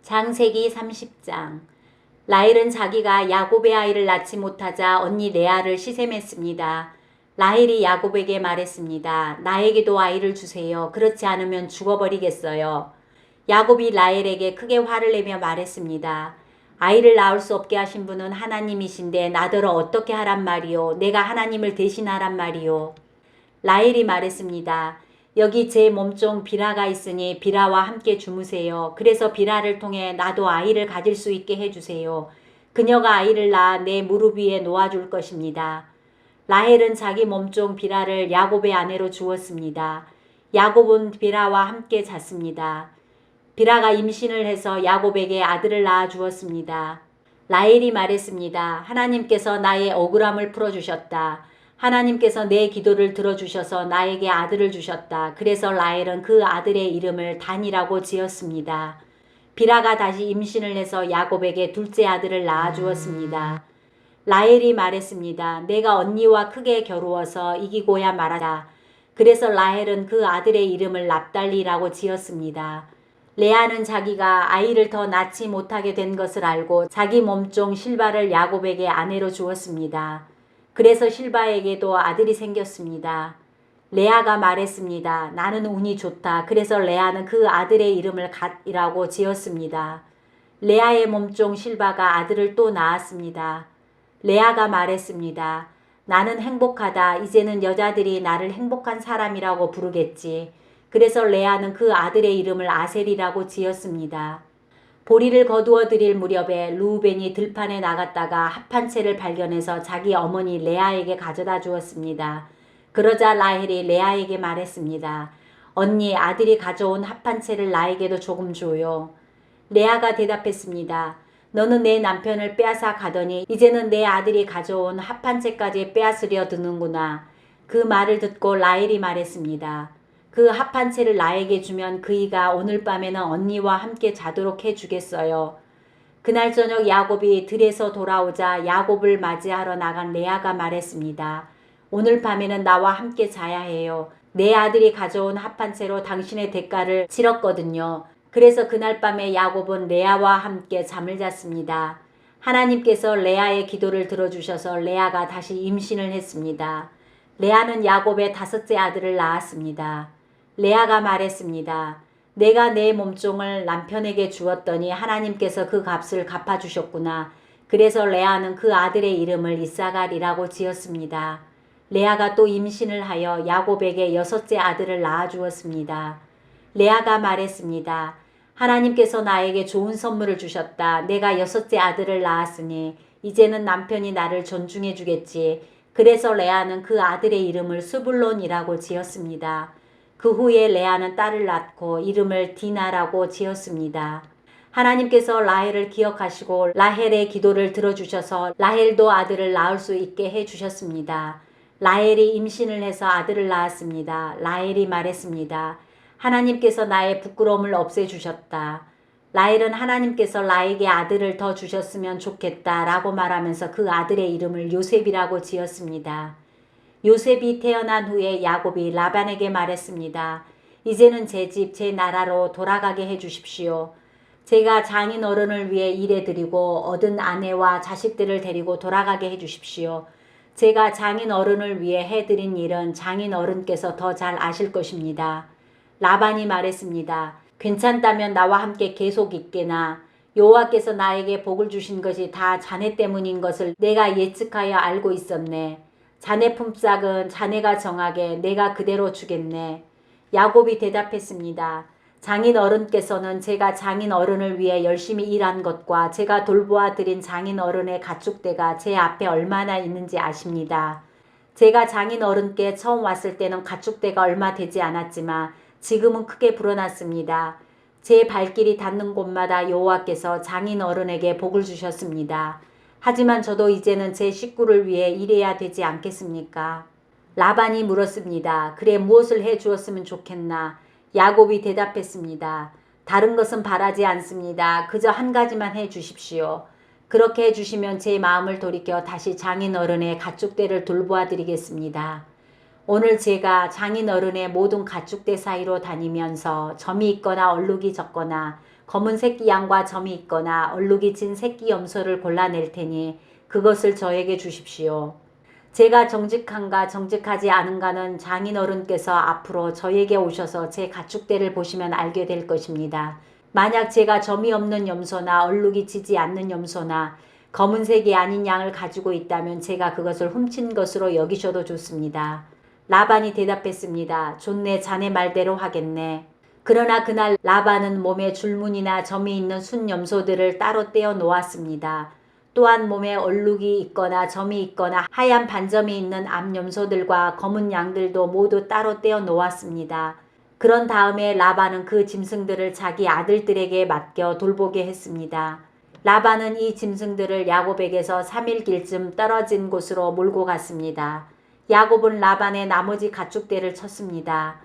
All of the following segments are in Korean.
창세기 30장. 라헬은 자기가 야곱의 아이를 낳지 못하자 언니 레아를 시샘했습니다. 라헬이 야곱에게 말했습니다. 나에게도 아이를 주세요. 그렇지 않으면 죽어버리겠어요. 야곱이 라헬에게 크게 화를 내며 말했습니다. 아이를 낳을 수 없게 하신 분은 하나님이신데 나더러 어떻게 하란 말이요. 내가 하나님을 대신하란 말이요. 라헬이 말했습니다. 여기 제 몸종 비라가 있으니 비라와 함께 주무세요. 그래서 비라를 통해 나도 아이를 가질 수 있게 해주세요. 그녀가 아이를 낳아 내 무릎 위에 놓아줄 것입니다. 라헬은 자기 몸종 비라를 야곱의 아내로 주었습니다. 야곱은 비라와 함께 잤습니다. 비라가 임신을 해서 야곱에게 아들을 낳아 주었습니다. 라헬이 말했습니다. 하나님께서 나의 억울함을 풀어주셨다. 하나님께서 내 기도를 들어주셔서 나에게 아들을 주셨다. 그래서 라헬은 그 아들의 이름을 단이라고 지었습니다. 비라가 다시 임신을 해서 야곱에게 둘째 아들을 낳아 주었습니다. 라헬이 말했습니다. 내가 언니와 크게 겨루어서 이기고야 말하다. 그래서 라헬은 그 아들의 이름을 납달리라고 지었습니다. 레아는 자기가 아이를 더 낳지 못하게 된 것을 알고 자기 몸종 실바를 야곱에게 아내로 주었습니다. 그래서 실바에게도 아들이 생겼습니다. 레아가 말했습니다. 나는 운이 좋다. 그래서 레아는 그 아들의 이름을 갓이라고 지었습니다. 레아의 몸종 실바가 아들을 또 낳았습니다. 레아가 말했습니다. 나는 행복하다. 이제는 여자들이 나를 행복한 사람이라고 부르겠지. 그래서 레아는 그 아들의 이름을 아셀이라고 지었습니다. 보리를 거두어 드릴 무렵에 르우벤이 들판에 나갔다가 합판채를 발견해서 자기 어머니 레아에게 가져다 주었습니다. 그러자 라헬이 레아에게 말했습니다. 언니, 아들이 가져온 합판채를 나에게도 조금 줘요. 레아가 대답했습니다. 너는 내 남편을 빼앗아 가더니 이제는 내 아들이 가져온 합판채까지 빼앗으려 드는구나. 그 말을 듣고 라헬이 말했습니다. 그 합한 채를 나에게 주면 그이가 오늘 밤에는 언니와 함께 자도록 해주겠어요. 그날 저녁 야곱이 들에서 돌아오자 야곱을 맞이하러 나간 레아가 말했습니다. 오늘 밤에는 나와 함께 자야 해요. 내 아들이 가져온 합한 채로 당신의 대가를 치렀거든요. 그래서 그날 밤에 야곱은 레아와 함께 잠을 잤습니다. 하나님께서 레아의 기도를 들어주셔서 레아가 다시 임신을 했습니다. 레아는 야곱의 5째 아들을 낳았습니다. 레아가 말했습니다. 내가 내 몸종을 남편에게 주었더니 하나님께서 그 값을 갚아주셨구나. 그래서 레아는 그 아들의 이름을 이사갈이라고 지었습니다. 레아가 또 임신을 하여 야곱에게 6째 아들을 낳아주었습니다. 레아가 말했습니다. 하나님께서 나에게 좋은 선물을 주셨다. 내가 6째 아들을 낳았으니 이제는 남편이 나를 존중해 주겠지. 그래서 레아는 그 아들의 이름을 스불론이라고 지었습니다. 그 후에 레아는 딸을 낳고 이름을 디나라고 지었습니다. 하나님께서 라헬을 기억하시고 라헬의 기도를 들어주셔서 라헬도 아들을 낳을 수 있게 해주셨습니다. 라헬이 임신을 해서 아들을 낳았습니다. 라헬이 말했습니다. 하나님께서 나의 부끄러움을 없애주셨다. 라헬은 하나님께서 나에게 아들을 더 주셨으면 좋겠다 라고 말하면서 그 아들의 이름을 요셉이라고 지었습니다. 요셉이 태어난 후에 야곱이 라반에게 말했습니다. 이제는 제 집, 제 나라로 돌아가게 해주십시오. 제가 장인 어른을 위해 일해드리고 얻은 아내와 자식들을 데리고 돌아가게 해주십시오. 제가 장인 어른을 위해 해드린 일은 장인 어른께서 더 잘 아실 것입니다. 라반이 말했습니다. 괜찮다면 나와 함께 계속 있게나. 여호와께서 나에게 복을 주신 것이 다 자네 때문인 것을 내가 예측하여 알고 있었네. 자네 품삯은 자네가 정하게 내가 그대로 주겠네. 야곱이 대답했습니다. 장인 어른께서는 제가 장인 어른을 위해 열심히 일한 것과 제가 돌보아 드린 장인 어른의 가축대가 제 앞에 얼마나 있는지 아십니다. 제가 장인 어른께 처음 왔을 때는 가축대가 얼마 되지 않았지만 지금은 크게 불어났습니다. 제 발길이 닿는 곳마다 여호와께서 장인 어른에게 복을 주셨습니다. 하지만 저도 이제는 제 식구를 위해 일해야 되지 않겠습니까? 라반이 물었습니다. 그래, 무엇을 해 주었으면 좋겠나? 야곱이 대답했습니다. 다른 것은 바라지 않습니다. 그저 한 가지만 해 주십시오. 그렇게 해 주시면 제 마음을 돌이켜 다시 장인 어른의 가축대를 돌보아 드리겠습니다. 오늘 제가 장인 어른의 모든 가축대 사이로 다니면서 점이 있거나 얼룩이 적거나 검은 새끼 양과 점이 있거나 얼룩이 진 새끼 염소를 골라낼 테니 그것을 저에게 주십시오. 제가 정직한가 정직하지 않은가는 장인어른께서 앞으로 저에게 오셔서 제 가축대를 보시면 알게 될 것입니다. 만약 제가 점이 없는 염소나 얼룩이 지지 않는 염소나 검은색이 아닌 양을 가지고 있다면 제가 그것을 훔친 것으로 여기셔도 좋습니다. 라반이 대답했습니다. 좋네, 자네 말대로 하겠네. 그러나 그날 라반은 몸에 줄무늬나 점이 있는 순 염소들을 따로 떼어 놓았습니다. 또한 몸에 얼룩이 있거나 점이 있거나 하얀 반점이 있는 암염소들과 검은 양들도 모두 따로 떼어 놓았습니다. 그런 다음에 라반은 그 짐승들을 자기 아들들에게 맡겨 돌보게 했습니다. 라반은 이 짐승들을 야곱에게서 3일 길쯤 떨어진 곳으로 몰고 갔습니다. 야곱은 라반의 나머지 가축대를 쳤습니다.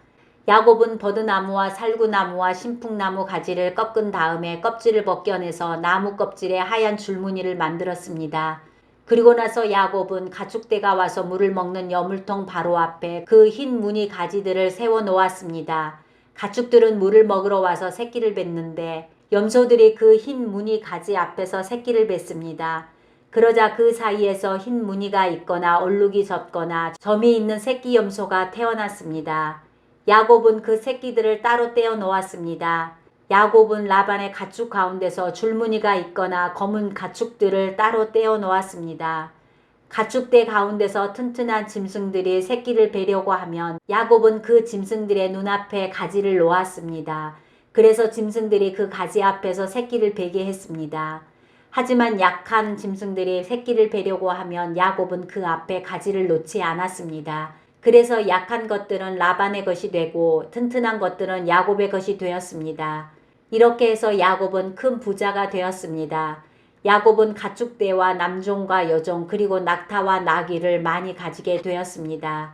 야곱은 버드나무와 살구나무와 신풍나무 가지를 꺾은 다음에 껍질을 벗겨내서 나무 껍질에 하얀 줄무늬를 만들었습니다. 그리고 나서 야곱은 가축대가 와서 물을 먹는 여물통 바로 앞에 그 흰 무늬 가지들을 세워 놓았습니다. 가축들은 물을 먹으러 와서 새끼를 뱉는데 염소들이 그 흰 무늬 가지 앞에서 새끼를 뱉습니다. 그러자 그 사이에서 흰 무늬가 있거나 얼룩이 졌거나 점이 있는 새끼 염소가 태어났습니다. 야곱은 그 새끼들을 따로 떼어 놓았습니다. 야곱은 라반의 가축 가운데서 줄무늬가 있거나 검은 가축들을 따로 떼어 놓았습니다. 가축대 가운데서 튼튼한 짐승들이 새끼를 베려고 하면 야곱은 그 짐승들의 눈앞에 가지를 놓았습니다. 그래서 짐승들이 그 가지 앞에서 새끼를 베게 했습니다. 하지만 약한 짐승들이 새끼를 베려고 하면 야곱은 그 앞에 가지를 놓지 않았습니다. 그래서 약한 것들은 라반의 것이 되고 튼튼한 것들은 야곱의 것이 되었습니다. 이렇게 해서 야곱은 큰 부자가 되었습니다. 야곱은 가축대와 남종과 여종 그리고 낙타와 나귀를 많이 가지게 되었습니다.